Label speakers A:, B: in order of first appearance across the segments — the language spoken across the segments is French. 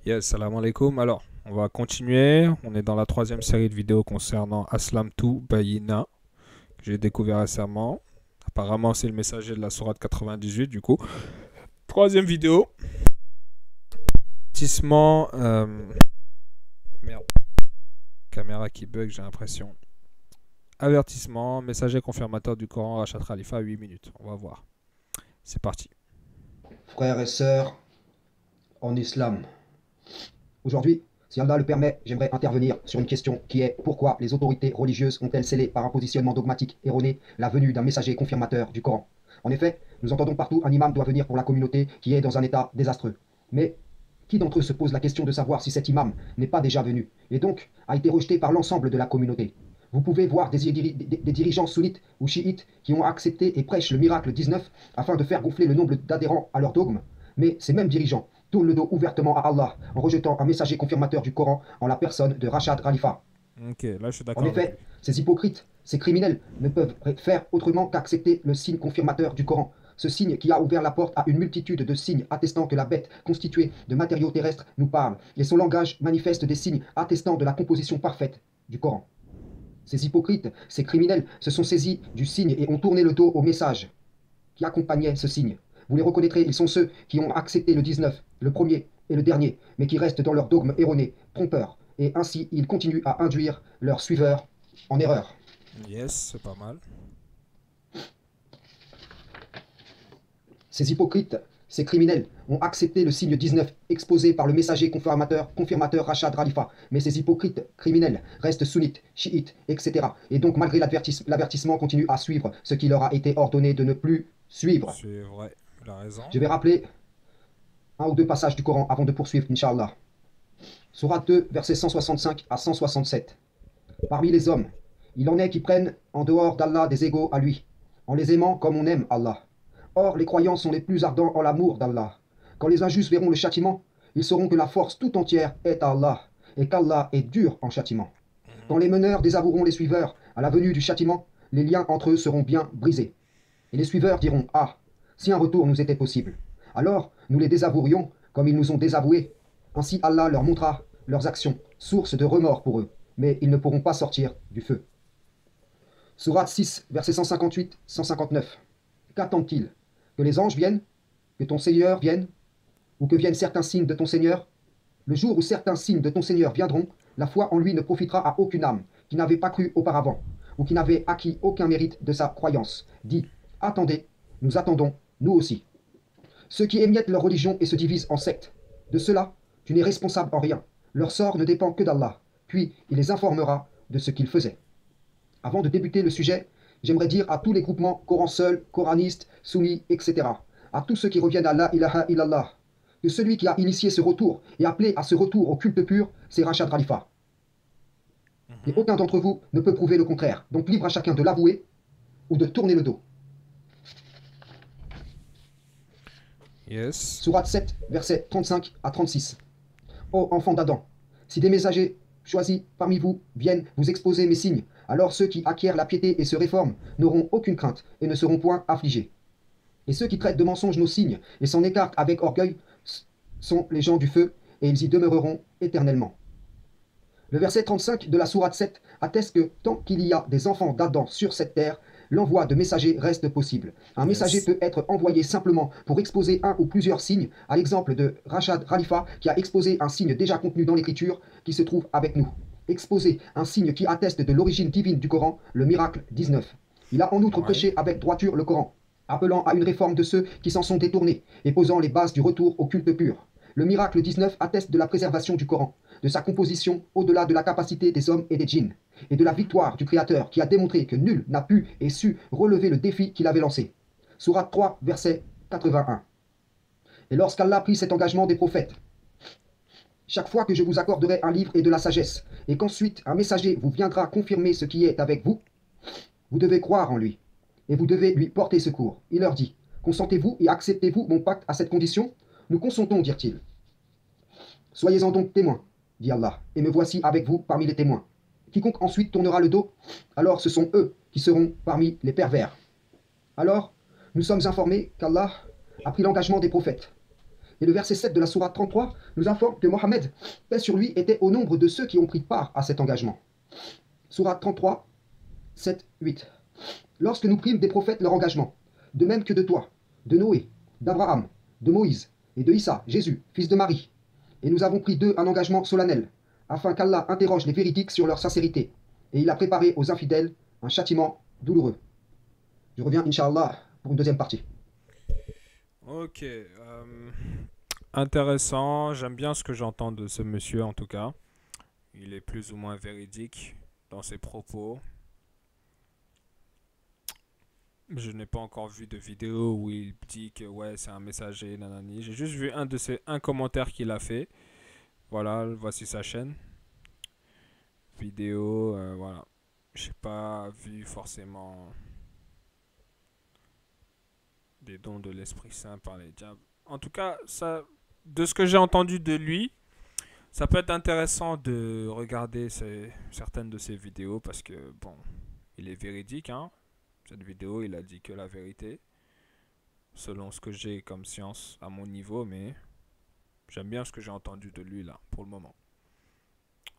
A: Yes, salam alaikum. Alors, on va continuer. On est dans la troisième série de vidéos concernant Aslam 2 Bayina, que j'ai découvert récemment. Apparemment, c'est le messager de la sourate 98, du coup. Troisième vidéo. Avertissement. Merde. Caméra qui bug, j'ai l'impression. Avertissement. Messager confirmateur du Coran, Rachad Khalifa, 8 minutes. On va voir. C'est parti.
B: Frères et sœurs en islam, aujourd'hui, si Allah le permet, j'aimerais intervenir sur une question qui est pourquoi les autorités religieuses ont-elles scellé par un positionnement dogmatique erroné la venue d'un messager confirmateur du Coran? En effet, nous entendons partout un imam doit venir pour la communauté qui est dans un état désastreux. Mais qui d'entre eux se pose la question de savoir si cet imam n'est pas déjà venu et donc a été rejeté par l'ensemble de la communauté? Vous pouvez voir des dirigeants sunnites ou chiites qui ont accepté et prêchent le miracle 19 afin de faire gonfler le nombre d'adhérents à leur dogme. Mais ces mêmes dirigeants tournent le dos ouvertement à Allah en rejetant un messager confirmateur du Coran en la personne de Rachad Khalifa.
A: Ok, là je suis
B: En
A: d'accord avec lui.
B: effet, ces hypocrites, ces criminels ne peuvent faire autrement qu'accepter le signe confirmateur du Coran. Ce signe qui a ouvert la porte à une multitude de signes attestant que la bête constituée de matériaux terrestres nous parle, et son langage manifeste des signes attestant de la composition parfaite du Coran. Ces hypocrites, ces criminels se sont saisis du signe et ont tourné le dos au message qui accompagnait ce signe. Vous les reconnaîtrez, ils sont ceux qui ont accepté le 19, le premier et le dernier, mais qui restent dans leur dogme erroné, trompeur, et ainsi ils continuent à induire leurs suiveurs en erreur.
A: Yes, c'est pas mal.
B: Ces hypocrites, ces criminels ont accepté le signe 19 exposé par le messager confirmateur Rachad Khalifa. Mais ces hypocrites criminels restent sunnites, chiites, etc. Et donc malgré l'avertissement continuent à suivre ce qui leur a été ordonné de ne plus suivre.
A: C'est vrai, il a raison.
B: Je vais rappeler un ou deux passages du Coran avant de poursuivre, Inch'Allah. Sourate 2, versets 165 à 167. Parmi les hommes, il en est qui prennent en dehors d'Allah des égaux à lui, en les aimant comme on aime Allah. Or, les croyants sont les plus ardents en l'amour d'Allah. Quand les injustes verront le châtiment, ils sauront que la force tout entière est à Allah, et qu'Allah est dur en châtiment. Quand les meneurs désavoueront les suiveurs à la venue du châtiment, les liens entre eux seront bien brisés. Et les suiveurs diront: ah, si un retour nous était possible. Alors, nous les désavouerions comme ils nous ont désavoués. Ainsi Allah leur montrera leurs actions, source de remords pour eux, mais ils ne pourront pas sortir du feu. Sourate 6, versets 158-159. Qu'attendent-ils? Que les anges viennent? Que ton Seigneur vienne? Ou que viennent certains signes de ton Seigneur? Le jour où certains signes de ton Seigneur viendront, la foi en lui ne profitera à aucune âme qui n'avait pas cru auparavant, ou qui n'avait acquis aucun mérite de sa croyance. Dis: attendez, nous attendons, nous aussi. Ceux qui émiettent leur religion et se divisent en sectes, de cela, tu n'es responsable en rien. Leur sort ne dépend que d'Allah, puis il les informera de ce qu'ils faisaient. Avant de débuter le sujet, j'aimerais dire à tous les groupements Coran seul, coranistes, soumis, etc., à tous ceux qui reviennent à la ilaha illallah, que celui qui a initié ce retour et appelé à ce retour au culte pur, c'est Rachad Khalifa. Et aucun d'entre vous ne peut prouver le contraire. Donc libre à chacun de l'avouer ou de tourner le dos.
A: Yes.
B: Sourate 7, versets 35 à 36. Ô enfants d'Adam, si des messagers choisis parmi vous viennent vous exposer mes signes, alors ceux qui acquièrent la piété et se réforment n'auront aucune crainte et ne seront point affligés. Et ceux qui traitent de mensonges nos signes et s'en écartent avec orgueil sont les gens du feu, et ils y demeureront éternellement. Le verset 35 de la sourate 7 atteste que tant qu'il y a des enfants d'Adam sur cette terre, l'envoi de messagers reste possible. Un messager peut être envoyé simplement pour exposer un ou plusieurs signes, à l'exemple de Rachad Khalifa qui a exposé un signe déjà contenu dans l'écriture qui se trouve avec nous. Exposer un signe qui atteste de l'origine divine du Coran, le miracle 19. Il a en outre prêché avec droiture le Coran, appelant à une réforme de ceux qui s'en sont détournés et posant les bases du retour au culte pur. Le miracle 19 atteste de la préservation du Coran, de sa composition au-delà de la capacité des hommes et des djinns, et de la victoire du Créateur qui a démontré que nul n'a pu et su relever le défi qu'il avait lancé. Sourate 3, verset 81. Et lorsqu'Allah prit cet engagement des prophètes: chaque fois que je vous accorderai un livre et de la sagesse, et qu'ensuite un messager vous viendra confirmer ce qui est avec vous, vous devez croire en lui, et vous devez lui porter secours. Il leur dit: consentez-vous et acceptez-vous mon pacte à cette condition? Nous consentons, dirent-ils. Soyez-en donc témoins, dit Allah, et me voici avec vous parmi les témoins. Quiconque ensuite tournera le dos, alors ce sont eux qui seront parmi les pervers. Alors, nous sommes informés qu'Allah a pris l'engagement des prophètes. Et le verset 7 de la sourate 33 nous informe que Mohammed, paix sur lui, était au nombre de ceux qui ont pris part à cet engagement. Sourate 33, 7, 8. Lorsque nous prîmes des prophètes leur engagement, de même que de toi, de Noé, d'Abraham, de Moïse et de Issa, Jésus, fils de Marie, et nous avons pris d'eux un engagement solennel, afin qu'Allah interroge les véridiques sur leur sincérité, et il a préparé aux infidèles un châtiment douloureux. Je reviens, Inch'Allah, pour une deuxième partie.
A: Ok, intéressant. J'aime bien ce que j'entends de ce monsieur en tout cas. Il est plus ou moins véridique dans ses propos. Je n'ai pas encore vu de vidéo où il dit que ouais c'est un messager nanani. J'ai juste vu un commentaire qu'il a fait. Voilà, voici sa chaîne. Vidéo, voilà. J'ai pas vu forcément des dons de l'Esprit Saint par les diables. En tout cas, ça, de ce que j'ai entendu de lui, ça peut être intéressant de regarder certaines de ses vidéos parce que, bon, il est véridique, hein. Cette vidéo, il a dit que la vérité, selon ce que j'ai comme science à mon niveau, mais j'aime bien ce que j'ai entendu de lui là, pour le moment.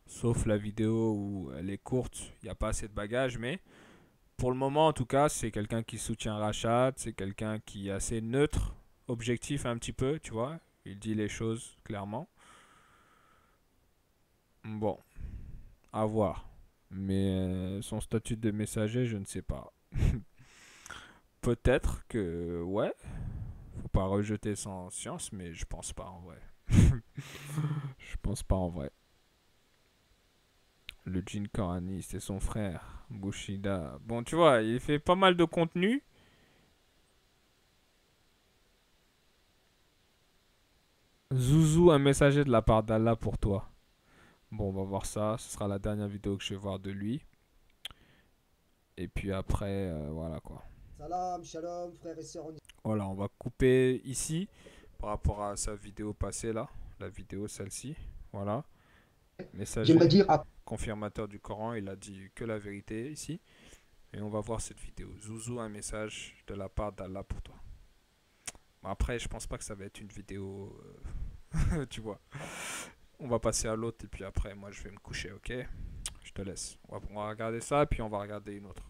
A: Sauf la vidéo où elle est courte, il n'y a pas assez de bagages, mais pour le moment en tout cas, c'est quelqu'un qui soutient Rachat, c'est quelqu'un qui est assez neutre, objectif un petit peu, tu vois. Il dit les choses clairement. Bon, à voir. Mais son statut de messager, je ne sais pas. Peut-être que, ouais, faut pas rejeter sans science, mais je pense pas en vrai. Je pense pas en vrai. Le djinn coraniste et son frère, Bushida. Bon, tu vois, il fait pas mal de contenu. Zouzou, un messager de la part d'Allah pour toi. Bon, on va voir ça. Ce sera la dernière vidéo que je vais voir de lui. Et puis après, voilà quoi.
B: Salam, shalom, frères et sœurs.
A: Voilà, on va couper ici par rapport à sa vidéo passée là. La vidéo, celle-ci. Voilà.
B: J'aimerais
A: Messager,
B: dire à
A: confirmateur du Coran, il a dit que la vérité ici. Et on va voir cette vidéo. Zouzou, un message de la part d'Allah pour toi. Bon, après, je pense pas que ça va être une vidéo. Tu vois. On va passer à l'autre et puis après, moi, je vais me coucher, ok? Je te laisse. On va regarder ça et puis on va regarder une autre.